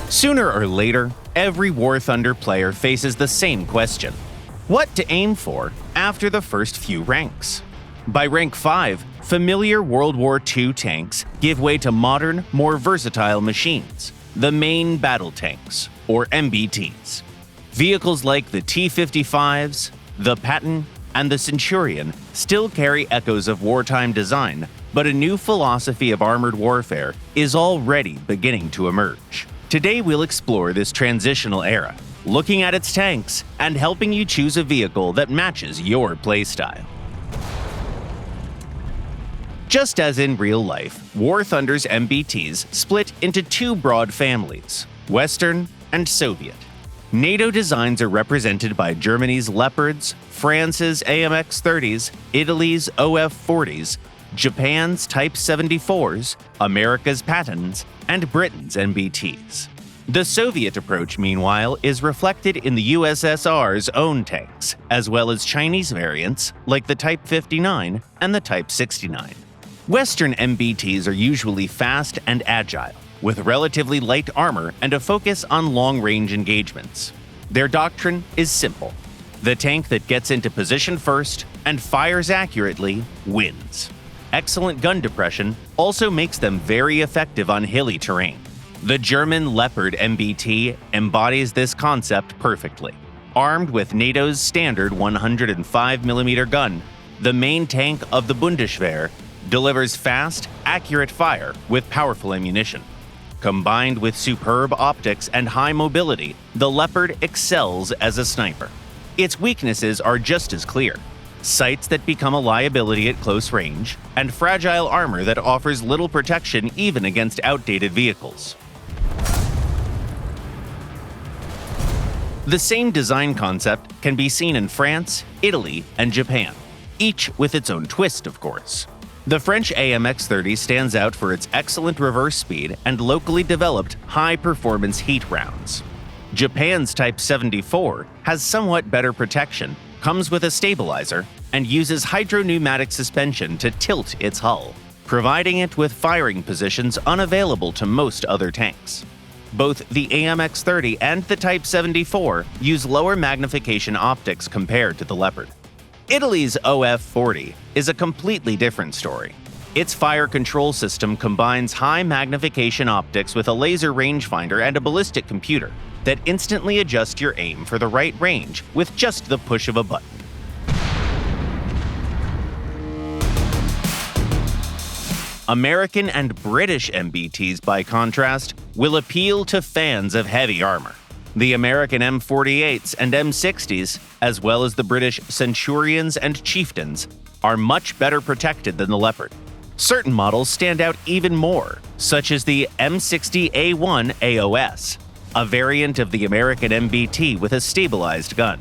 Sooner or later, every War Thunder player faces the same question: what to aim for after the first few ranks? By rank 5, familiar World War II tanks give way to modern, more versatile machines, the main battle tanks, or MBTs. Vehicles like the T-55s, the Patton, and the Centurion still carry echoes of wartime design, but a new philosophy of armored warfare is already beginning to emerge. Today we'll explore this transitional era, looking at its tanks and helping you choose a vehicle that matches your playstyle. Just as in real life, War Thunder's MBTs split into two broad families: Western and Soviet. NATO designs are represented by Germany's Leopards, France's AMX-30s, Italy's OF-40s, Japan's Type 74s, America's Pattons, and Britain's MBTs. The Soviet approach, meanwhile, is reflected in the USSR's own tanks, as well as Chinese variants like the Type 59 and the Type 69. Western MBTs are usually fast and agile, with relatively light armor and a focus on long-range engagements. Their doctrine is simple: the tank that gets into position first and fires accurately wins. Excellent gun depression also makes them very effective on hilly terrain. The German Leopard MBT embodies this concept perfectly. Armed with NATO's standard 105mm gun, the main tank of the Bundeswehr delivers fast, accurate fire with powerful ammunition. Combined with superb optics and high mobility, the Leopard excels as a sniper. Its weaknesses are just as clear: sights that become a liability at close range, and fragile armor that offers little protection even against outdated vehicles. The same design concept can be seen in France, Italy, and Japan, each with its own twist, of course. The French AMX-30 stands out for its excellent reverse speed and locally developed high-performance heat rounds. Japan's Type 74 has somewhat better protection, comes with a stabilizer, and uses hydropneumatic suspension to tilt its hull, providing it with firing positions unavailable to most other tanks. Both the AMX-30 and the Type 74 use lower magnification optics compared to the Leopard. Italy's OF-40 is a completely different story. Its fire control system combines high magnification optics with a laser rangefinder and a ballistic computer that instantly adjust your aim for the right range with just the push of a button. American and British MBTs, by contrast, will appeal to fans of heavy armor. The American M48s and M60s, as well as the British Centurions and Chieftains, are much better protected than the Leopard. Certain models stand out even more, such as the M60A1 AOS, a variant of the American MBT with a stabilized gun.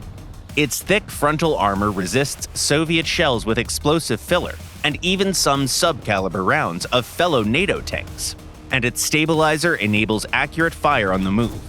Its thick frontal armor resists Soviet shells with explosive filler, and even some sub-caliber rounds of fellow NATO tanks. And its stabilizer enables accurate fire on the move.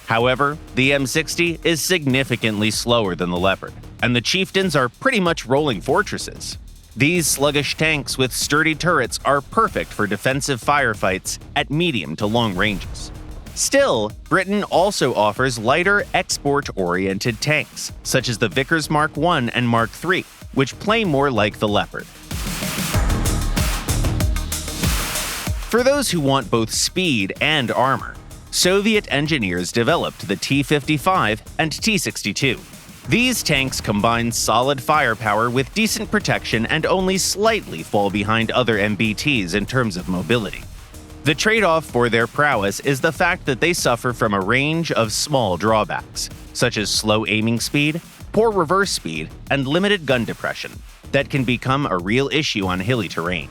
However, the M60 is significantly slower than the Leopard, and the Chieftains are pretty much rolling fortresses. These sluggish tanks with sturdy turrets are perfect for defensive firefights at medium to long ranges. Still, Britain also offers lighter, export-oriented tanks, such as the Vickers Mark I and Mark III, which play more like the Leopard. For those who want both speed and armor, Soviet engineers developed the T-55 and T-62. These tanks combine solid firepower with decent protection and only slightly fall behind other MBTs in terms of mobility. The trade-off for their prowess is the fact that they suffer from a range of small drawbacks, such as slow aiming speed, poor reverse speed, and limited gun depression, that can become a real issue on hilly terrain.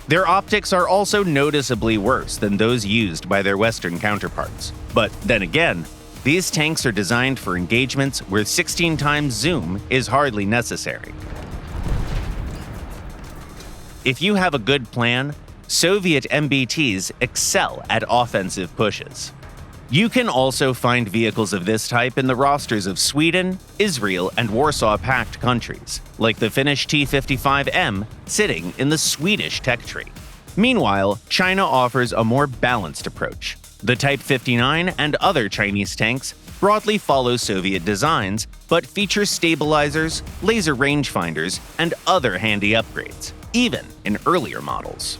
Their optics are also noticeably worse than those used by their Western counterparts. But then again, these tanks are designed for engagements where 16 times zoom is hardly necessary. If you have a good plan, Soviet MBTs excel at offensive pushes. You can also find vehicles of this type in the rosters of Sweden, Israel, and Warsaw Pact countries, like the Finnish T-55M sitting in the Swedish tech tree. Meanwhile, China offers a more balanced approach, The Type 59 and other Chinese tanks broadly follow Soviet designs, but feature stabilizers, laser rangefinders, and other handy upgrades, even in earlier models.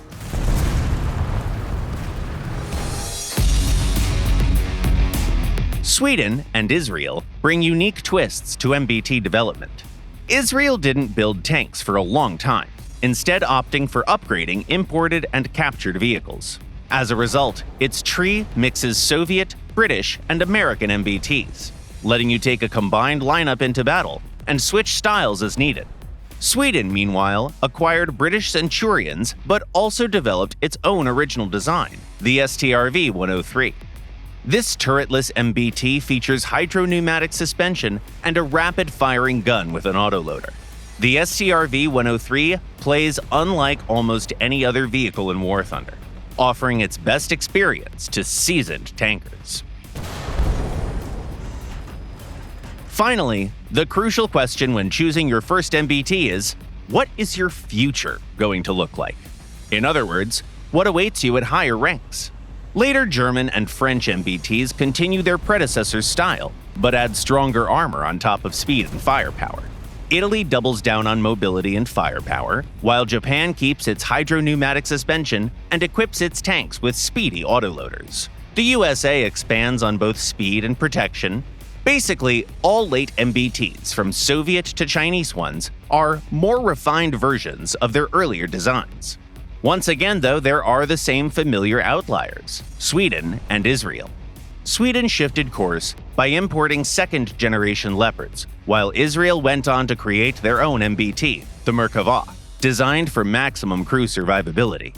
Sweden and Israel bring unique twists to MBT development. Israel didn't build tanks for a long time, instead opting for upgrading imported and captured vehicles. As a result, its tree mixes Soviet, British, and American MBTs, letting you take a combined lineup into battle and switch styles as needed. Sweden, meanwhile, acquired British Centurions but also developed its own original design, the STRV-103. This turretless MBT features hydropneumatic suspension and a rapid-firing gun with an autoloader. The STRV-103 plays unlike almost any other vehicle in War Thunder, offering its best experience to seasoned tankers. Finally, the crucial question when choosing your first MBT is, what is your future going to look like? In other words, what awaits you at higher ranks? Later German and French MBTs continue their predecessor's style, but add stronger armor on top of speed and firepower. Italy doubles down on mobility and firepower, while Japan keeps its hydropneumatic suspension and equips its tanks with speedy autoloaders. The USA expands on both speed and protection. Basically, all late MBTs, from Soviet to Chinese ones, are more refined versions of their earlier designs. Once again, though, there are the same familiar outliers: Sweden and Israel. Sweden shifted course by importing second-generation Leopards, while Israel went on to create their own MBT, the Merkava, designed for maximum crew survivability.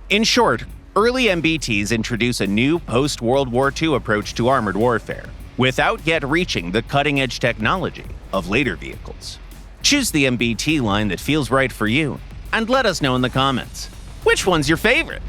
In short, early MBTs introduce a new post-World War II approach to armored warfare, without yet reaching the cutting-edge technology of later vehicles. Choose the MBT line that feels right for you, and let us know in the comments. Which one's your favorite?